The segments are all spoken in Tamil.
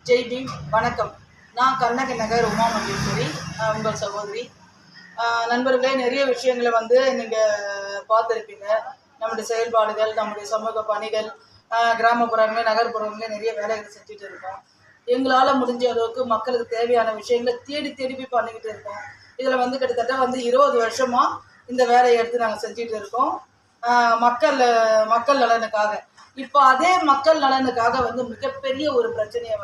ஜெய் பீம். வணக்கம். நான் கண்ணகி நகர் உமா மகேஸ்வரி, உங்கள் சகோதரி. நண்பர்களே, நிறைய விஷயங்களை நீங்கள் பார்த்துருப்பீங்க. நம்முடைய செயல்பாடுகள், நம்முடைய சமூக பணிகள், கிராமப்புறங்களே நகர்ப்புறங்களே நிறைய வேலைகள் செஞ்சுட்டு இருக்கோம். எங்களால் முடிஞ்ச அளவுக்கு மக்களுக்கு தேவையான விஷயங்களை தேடி தேடி போய் பண்ணிக்கிட்டு இருக்கோம். இதில் கிட்டத்தட்ட 20 வருஷமாக இந்த வேலையை எடுத்து நாங்கள் செஞ்சுட்டு இருக்கோம். மக்கள் நலனுக்காக. இப்போ அதே மக்கள் நலனுக்காக மிகப்பெரிய ஒரு பிரச்சனையை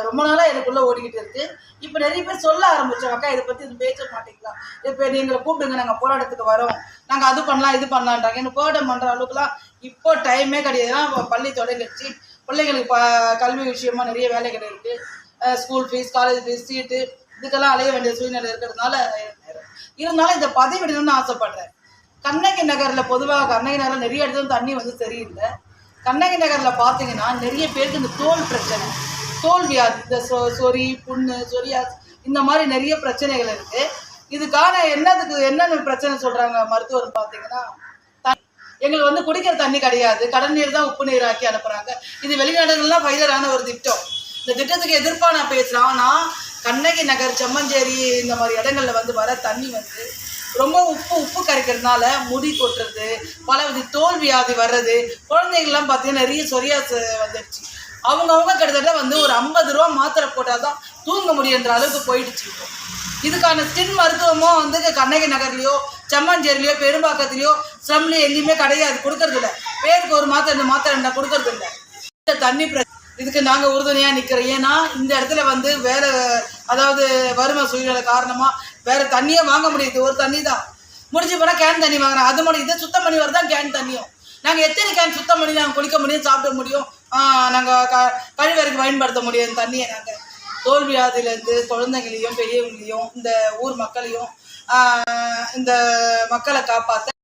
ரொம்ப நாளாக எனக்குள்ளே ஓடிக்கிட்டு இருக்குது. இப்போ நிறைய பேர் சொல்ல ஆரம்பித்தோம், அக்கா இதை பற்றி இது பேச மாட்டேங்களா, இப்போ நீங்களை கூப்பிடுங்க, நாங்கள் போராட்டத்துக்கு வரோம், நாங்கள் அது பண்ணலாம் இது பண்ணலான்றாங்க. எனக்கு போராட்டம் பண்ணுற அளவுக்குலாம் இப்போ டைமே கிடையாது. ஏன்னா பள்ளி தொடங்கிடுச்சு, பிள்ளைங்களுக்கு கல்வி விஷயமா நிறைய வேலைகள் இருக்குது. ஸ்கூல் ஃபீஸ், காலேஜ் ஃபீஸ், சீட்டு, இதுக்கெல்லாம் அலைய வேண்டிய சூழ்நிலை இருக்கிறதுனால இருந்தாலும் இதை பதிவிடணும்னு ஆசைப்படுறேன். கண்ணகி நகரில் பொதுவாக கண்ணகி நகரில் நிறைய இடத்துல தண்ணி சரியில்லை. கண்ணகி நகரில் பார்த்தீங்கன்னா நிறைய பேருக்கு இந்த தோல் பிரச்சனை, தோல் வியாதி, இந்த சொறி, புண்ணு, சொரியாஸ், இந்த மாதிரி நிறைய பிரச்சனைகள் இருக்குது. இதுக்கான என்னென்ன பிரச்சனை சொல்கிறாங்க மருத்துவர் பார்த்தீங்கன்னா, எங்களுக்கு குடிக்கிற தண்ணி கிடையாது, கடல் நீர் தான் உப்பு நீர் ஆக்கி அனுப்புகிறாங்க. இது வெளிநாடுகள்லாம் ஃபைலரான ஒரு திட்டம். இந்த திட்டத்துக்கு எதிர்ப்பாக நான் பேசுகிறேன். ஆனால் கண்ணகி நகர், செம்மஞ்சேரி, இந்த மாதிரி இடங்களில் வர தண்ணி ரொம்ப உப்பு கரைக்கிறதுனால முடி கொட்டுறது, பலவித தோல் வியாதி வர்றது, குழந்தைகள்லாம் பார்த்தீங்கன்னா நிறைய சொரியாஸ் வந்துடுச்சு. அவங்கவுங்க கிட்டத்தட்ட ஒரு 50 ரூபா மாத்திரை போட்டால் தான் தூங்க முடியுன்ற அளவுக்கு போயிடுச்சு. இதுக்கான ஸ்கின் மருத்துவமும் கண்ணகி நகர்லையோ, செம்மஞ்சேரிலையோ, பெரும்பாக்கத்துலையோ, ஸ்லம்லையோ எங்கேயுமே கிடையாது, கொடுக்கறதில்ல. பேருக்கு ஒரு மாத்திரை, இந்த மாத்திரை என்ன கொடுக்கறதில்ல. இந்த தண்ணி இதுக்கு நாங்கள் உறுதுணையாக நிற்கிறோம். ஏன்னா இந்த இடத்துல வேலை, அதாவது வறுமை சூழ்நிலை காரணமாக வேறு தண்ணியே வாங்க முடியுது. ஒரு தண்ணி தான் முடிஞ்சு போனால் கேன் தண்ணி வாங்குறோம். அது மட்டும் இதை சுத்தம் பண்ணி வரதான் கேன் தண்ணியும். நாங்கள் எத்தனை கேன் சுத்தம் பண்ணி நாங்கள் குளிக்க முடியும், சாப்பிட முடியும், நாங்கள் கழிவறைக்கு பயன்படுத்த முடியும் தண்ணியை. நாங்கள் தோல்வியாதிலேருந்து குழந்தைங்களையும் பெரியவங்களையும் இந்த ஊர் மக்களையும் இந்த மக்களை காப்பாற்ற